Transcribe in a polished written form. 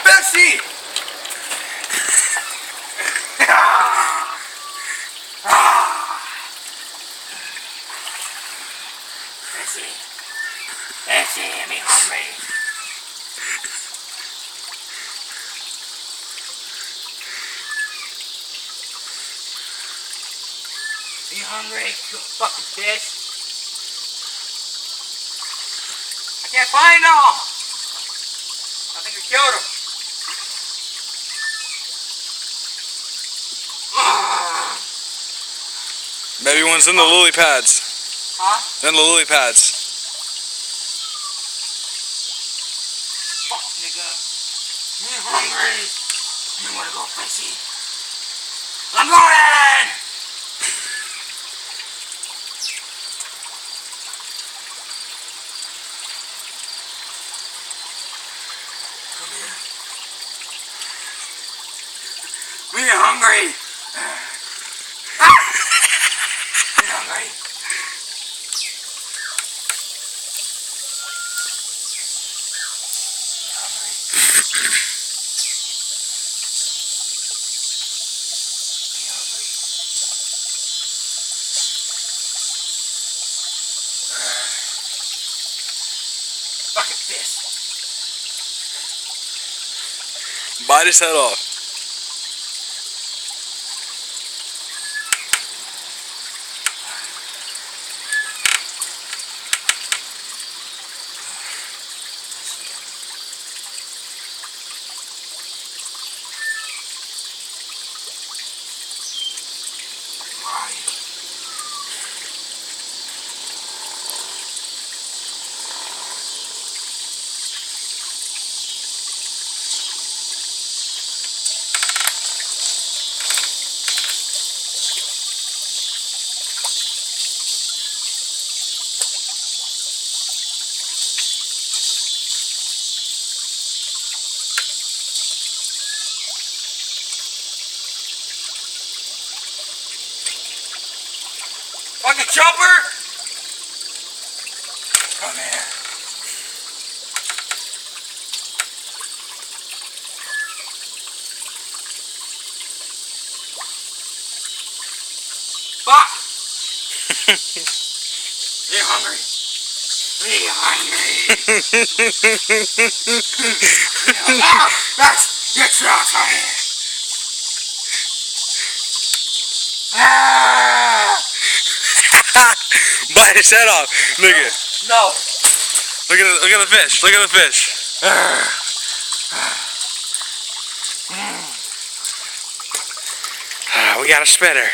Pepsi! Pepsi. Pepsi, me hungry. Are you hungry, you fucking fish? I can't find them! I think we killed them. Maybe one's in the lily pads. Huh? In the lily pads. Fuck, nigga. I'm hungry. You wanna go fishing? I'm going! Come here. We're hungry. We're hungry. Fucking fish. Bite his head off. Where are you? Fucking jumper! Come here. Fuck! Are you hungry? Are you hungry? That's your truck, honey. Bite his head off. Look at it. No. Look at the fish. Look at the fish. We got a spitter.